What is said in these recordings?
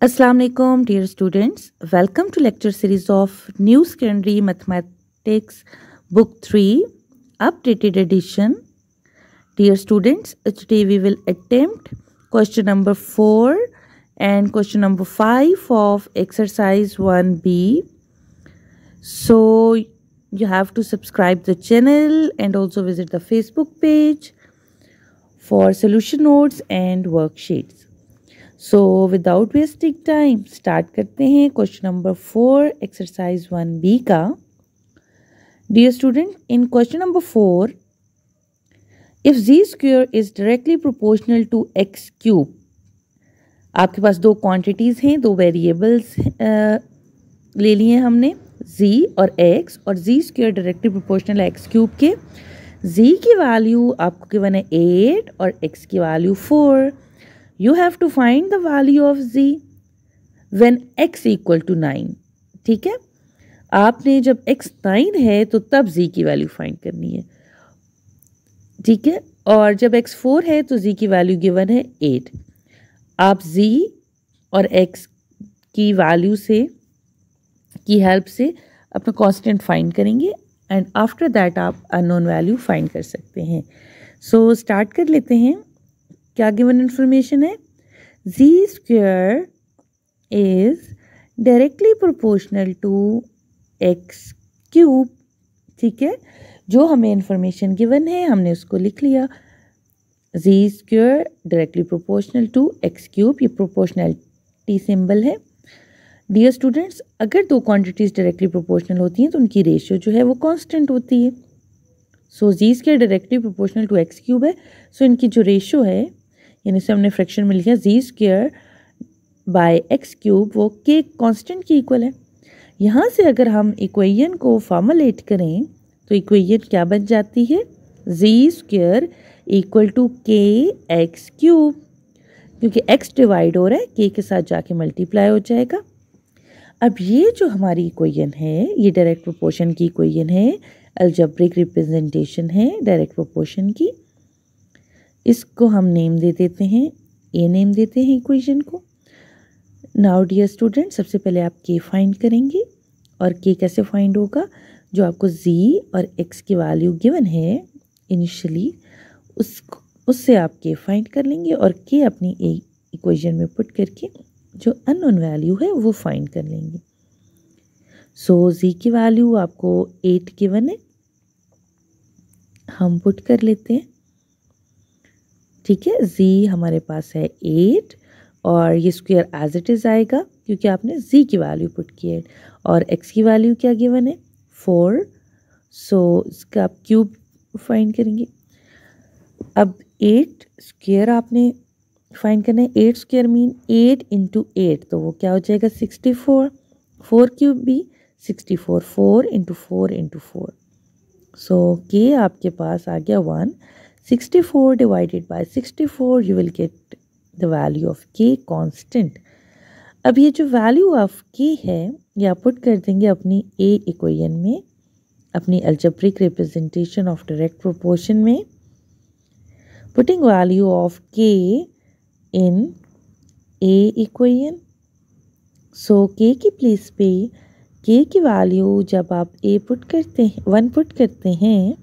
Assalamu alaikum, dear students. Welcome to lecture series of New Secondary Mathematics Book 3 Updated Edition. Dear students, today we will attempt question number 4 and question number 5 of exercise 1B. So you have to subscribe the channel and also visit the Facebook page for solution notes and worksheets. So without wasting time, start करते हैं question number 4 exercise 1B का. Dear student, in question number 4, if z square is directly proportional to x cube, आपके पास दो quantities हैं, दो variables ले लिए हमने z और x, और z स्क्वायर डायरेक्टली प्रोपोर्शनल है x क्यूब के. z की वैल्यू आपको गिवन है 8 और x की value 4. You have to find the value of z when x equal to 9. ठीक है, आपने जब x 9 है तो तब z की वैल्यू फाइंड करनी है. ठीक है, और जब x 4 है तो z की वैल्यू गिवन है 8. आप z और x की वैल्यू से की हेल्प से अपना कांस्टेंट फाइंड करेंगे एंड आफ्टर दैट आप अननोन वैल्यू फाइंड कर सकते हैं. सो स्टार्ट कर लेते हैं. क्या गिवन इन्फॉर्मेशन है? z square is directly proportional to x cube. ठीक है, जो हमें इन्फॉर्मेशन गिवन है हमने उसको लिख लिया. z square directly proportional to x cube, ये प्रोपोर्शनलिटी सिंबल है. डियर स्टूडेंट्स, अगर दो क्वांटिटीज़ डायरेक्टली प्रोपोर्शनल होती हैं तो उनकी रेशियो जो है वो कांस्टेंट होती है. So z square directly proportional to x cube है, सो इनकी जो रेशियो है, यानी से हमने फ्रैक्शन में लिखा z square by x cube, वो k कांस्टेंट के इक्वल है. यहाँ से अगर हम इक्वेशन को फॉर्मुलेट करें तो इक्वेशन क्या बन जाती है? z square equal to k x cube, क्योंकि x डिवाइड हो रहा है k के साथ जाके मल्टीप्लाई हो जाएगा. अब ये जो हमारी इक्वेशन है ये डायरेक्ट प्रोपोर्शन की इक्वेशन है, अलजेब्रिक रिप्रेजेंटेशन है डायरेक्ट प्रोपोर्शन की. इसको हम नेम दे देते हैं, ए नेम देते हैं इक्वेशन को. नाउ डियर स्टूडेंट, सबसे पहले आप के फाइंड करेंगे, और के कैसे फाइंड होगा? जो आपको z और x की वैल्यू गिवन है इनिशियली, उससे आप के फाइंड कर लेंगे और के अपनी इक्वेशन में पुट करके जो अननोन वैल्यू है वो फाइंड कर लेंगे. सो z की वैल्यू आपको 8 गिवन है, हम पुट कर लेते हैं. ठीक है, z हमारे पास है 8 और ये स्क्वायर एज इट इज़ आएगा क्योंकि आपने z की वैल्यू पुट की है, और x की वैल्यू क्या गिवन है? 4. सो इसका आप क्यूब फाइंड करेंगे. अब 8 स्क्वायर आपने फाइंड करना है. 8 स्क्वायर मीन 8 इंटू 8, तो वो क्या हो जाएगा? 64. 4 क्यूब भी 64. 4 इंटू 4 इंटू 4. सो के आपके पास आ गया 1. 64 divided by 64, you will get the value of k constant. अब ये जो वैल्यू ऑफ k है ये आप पुट कर देंगे अपनी a इक्वेशन में, अपनी algebraic representation of direct proportion में. Putting value of k in a equation. So k की प्लेस पे k की वैल्यू जब आप a पुट करते हैं, 1 पुट करते हैं,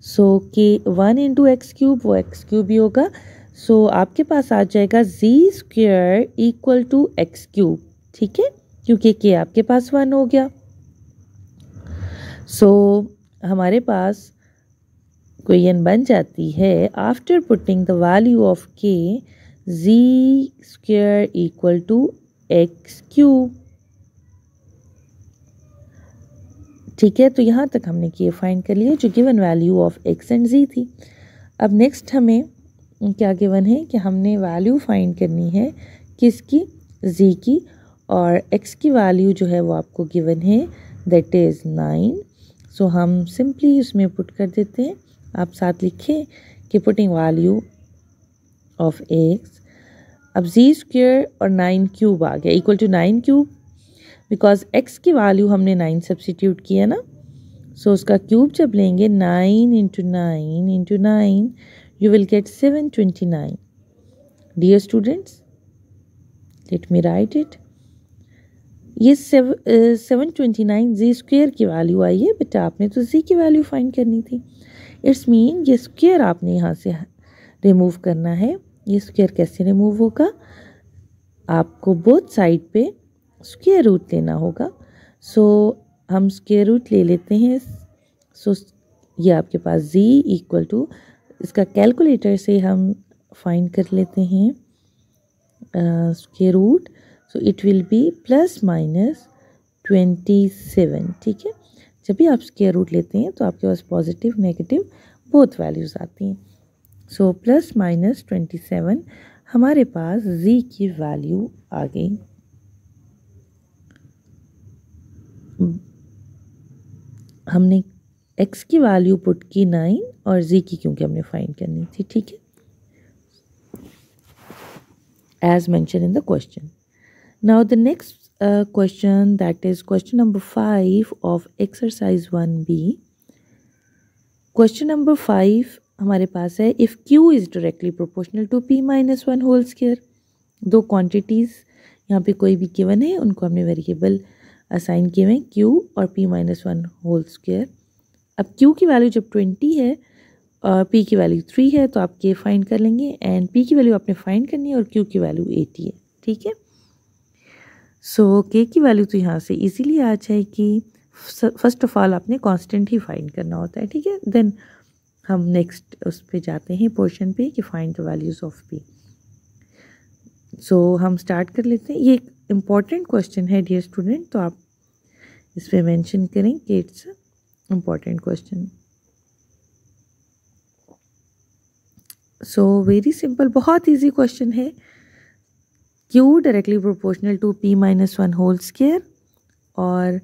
so k 1 into x cube, वो एक्स क्यूब ही होगा. सो आपके पास आ जाएगा z square equal to x cube. ठीक है, क्योंकि के आपके पास 1 हो गया. सो हमारे पास इक्वेशन बन जाती है after putting the value of k, z square equal to x cube. ठीक है, तो यहाँ तक हमने के फाइंड कर लिया जो given value of x and z थी. अब नेक्स्ट हमें क्या गिवन है कि हमने वैल्यू फाइंड करनी है किसकी? z की, और x की वैल्यू जो है वो आपको गिवन है, दैट इज़ 9. सो हम सिंपली उसमें पुट कर देते हैं. आप साथ लिखें कि पुटिंग वैल्यू ऑफ x. अब z स्क्वायर और 9 क्यूब आ गया equal to 9 cube, because x की वैल्यू हमने 9 सब्सिट्यूट किया ना. सो उसका क्यूब जब लेंगे 9 into 9 into 9, you will get 729. Dear students, let me write it. ये 729 जी स्क्वेयर की वैल्यू आई है बेटा, आपने तो जी की वैल्यू फाइंड करनी थी। इट्स मीन ये स्क्वेयर आपने यहाँ से रिमूव करना है। ये स्क्वेयर कैसे रिमूव होगा, आपको बोथ साइड पे स्क्वेयर रूट लेना होगा। सो हम स्क्वेयर रूट ले लेते हैं। सो ये आपके पास z इक्वल टू, इसका कैलकुलेटर से हम फाइंड कर लेते हैं square root. So it will be plus minus 27। ठीक है, जब भी आप स्क्वेयर रूट लेते हैं तो आपके पास पॉजिटिव नेगेटिव बोथ वैल्यूज़ आती हैं। सो प्लस माइनस 27 हमारे पास z की वैल्यू आ गई। हमने x की वैल्यू पुट की 9 और z की क्योंकि हमने फाइंड करनी थी। ठीक है, as mentioned in the question. Now the next question, that is question number 5 of exercise 1b. Question number 5 हमारे पास है if q is directly proportional to p minus 1 whole square। दो क्वांटिटीज़ यहाँ पे कोई भी गिवन है, उनको हमने वेरिएबल असाइन किए हैं q और p माइनस 1 होल स्क्वायर। अब q की वैल्यू जब 20 है और p की वैल्यू 3 है तो आप k फाइंड कर लेंगे एंड p की वैल्यू आपने फाइंड करनी है और q की वैल्यू 80 है। ठीक है, सो k की वैल्यू तो यहाँ से इजीली आ जाएगी। फर्स्ट ऑफ ऑल आपने कांस्टेंट ही फाइंड करना होता है। ठीक है, देन हम नेक्स्ट उस पे जाते हैं पोर्शन पे कि find the values of p। So हम स्टार्ट कर लेते हैं। ये एक इम्पॉर्टेंट क्वेश्चन है डियर स्टूडेंट, तो आप इस पे मेंशन करें कि it's important question. So very simple, बहुत इजी क्वेश्चन है। q directly proportional to p minus 1 whole square और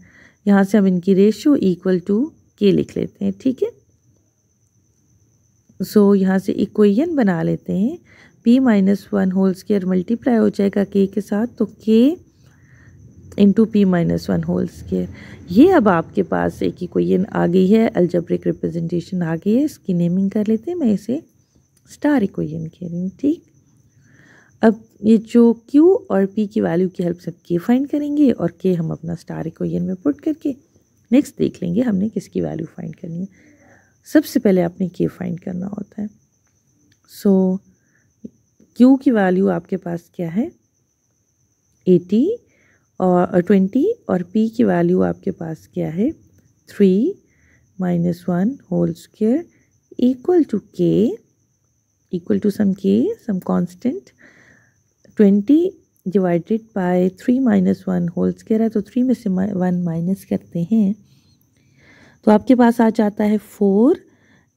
यहाँ से हम इनकी रेशियो इक्वल टू k लिख लेते हैं। ठीक है, सो यहाँ से इक्वेशन बना लेते हैं। p minus 1 whole square multiply हो जाएगा k के साथ, तो k into p minus 1 whole square. ये अब आपके पास एक इक्वेशन आ गई है, अलजेब्रिक रिप्रेजेंटेशन आ गई है। इसकी नेमिंग कर लेते हैं, मैं इसे स्टार इक्वेशन कह रही हूँ। ठीक, अब ये जो q और p की वैल्यू की हेल्प से k फाइंड करेंगे और k हम अपना स्टार इक्वेशन में पुट करके नेक्स्ट देख लेंगे हमने किसकी वैल्यू फाइंड करनी है। सबसे पहले आपने k फाइंड करना होता है। सो q की वैल्यू आपके पास क्या है 80 और 20 और p की वैल्यू आपके पास क्या है 3 minus 1 whole square equal to k, equal to some k, some constant. 20 divided by 3 minus 1 whole square है, तो 3 में से 1 माइनस करते हैं तो आपके पास आ जाता है 4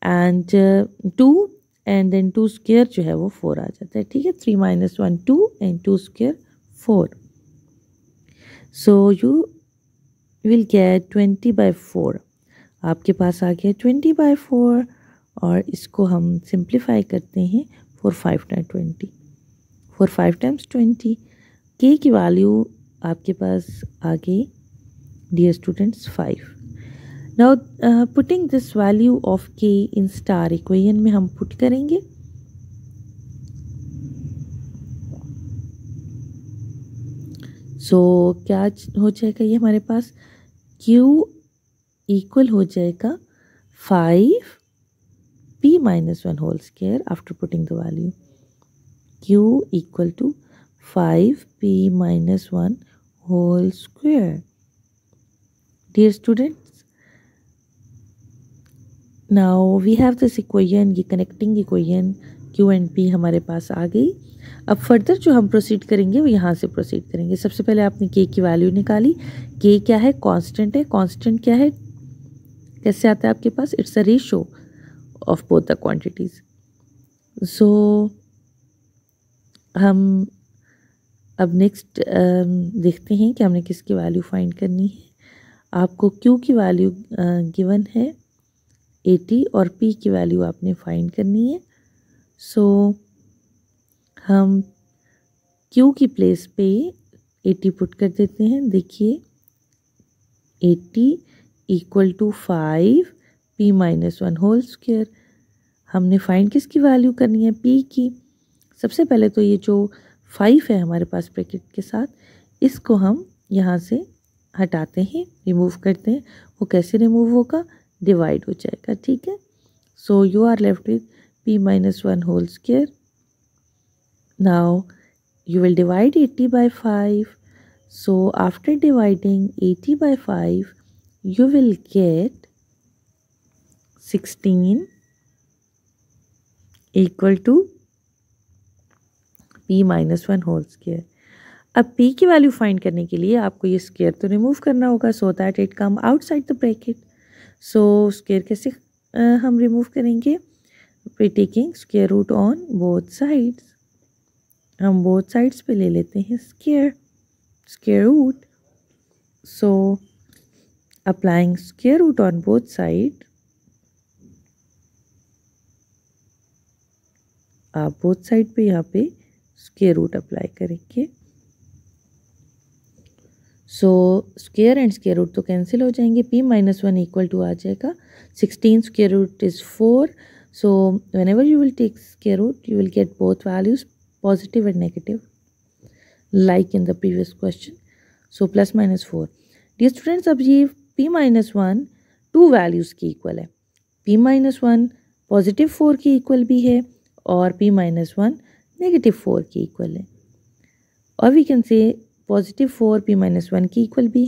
एंड 2 एंड देन 2 स्क्वायर जो है वो 4 आ जाता है। ठीक है, 3 minus 1 2 and 2 square 4। So you will gate 20/4। आपके पास आ गया 20/4 और इसको हम सिंप्लीफाई करते हैं 4 5 टाइम 20, 4 5 टाइम्स 20। k की वैल्यू आपके पास आ गई dear students 5। Now putting this value of k in star equation में हम पुट करेंगे। सो क्या हो जाएगा, ये हमारे पास q इक्वल हो जाएगा 5 p minus 1 whole square after putting the value. q equal to 5 p minus 1 whole square. Dear students, now we have this equation, ये connecting equation q and p हमारे पास आ गई। अब फर्दर जो हम प्रोसीड करेंगे वो यहाँ से प्रोसीड करेंगे। सबसे पहले आपने k की वैल्यू निकाली। k क्या है, कांस्टेंट है। कांस्टेंट क्या है, कैसे आता है आपके पास, it's a ratio of both the quantities. So हम अब नेक्स्ट देखते हैं कि हमने किसकी वैल्यू फाइंड करनी है। आपको q की वैल्यू गिवन है 80 और p की वैल्यू आपने फाइंड करनी है। सो हम q की प्लेस पे 80 पुट कर देते हैं। देखिए 80 equal to 5 p minus 1 whole square. हमने फाइंड किसकी वैल्यू करनी है, p की। सबसे पहले तो ये जो 5 है हमारे पास ब्रैकेट के साथ, इसको हम यहाँ से हटाते हैं, रिमूव करते हैं। वो कैसे रिमूव होगा, डिवाइड हो जाएगा, ठीक है। So you are left with p minus 1 whole square. Now you will divide 80 by 5. So after dividing 80 by 5, you will get 16 equal to p minus 1 whole square. अब p की वैल्यू फाइंड करने के लिए आपको ये स्क्वायर तो remove करना होगा so that it come outside the bracket. So square कैसे हम रिमूव करेंगे, by taking square root on both sides। हम both sides पे ले लेते हैं square root। So applying square root on both sides, आप both side पे यहाँ पे square root अप्लाई करेंगे। So square and square root तो कैंसिल हो जाएंगे, p minus 1 इक्वल टू आ जाएगा 16 square root is 4। So whenever you will take square root, you will get both values positive and negative, like in the previous question. So plus minus 4. Dear students, अब ये p minus 1 2 values की equal है, p minus 1 positive 4 की equal भी है और p minus 1 negative 4 की equal है। और we can say positive 4 p minus 1 की इक्वल भी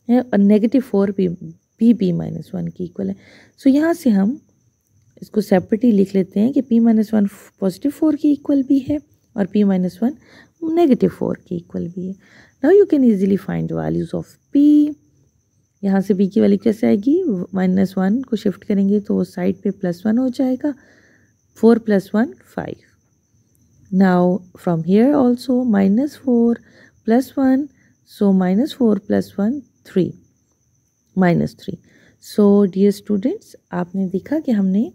है और नेगेटिव 4 p minus 1 की इक्वल है। सो यहाँ से हम इसको सेपरेटली लिख लेते हैं कि p minus 1 पॉजिटिव 4 की इक्वल भी है और p minus 1 नेगेटिव 4 की इक्वल भी है। Now you can easily find the values of p। यहाँ से p की वैल्यू कैसे आएगी, -1 को शिफ्ट करेंगे तो साइड पे +1 हो जाएगा, 4 + 1 5। Now from here also -4 + 1, so -4 + 1 3, -3। So dear students, आपने देखा कि हमने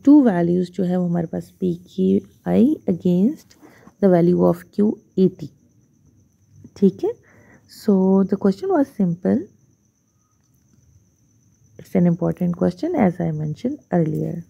2 वैल्यूज़ जो है वो हमारे पास p की आई against the value of q 80, ठीक है। So the question was simple, it's an important question as I mentioned earlier.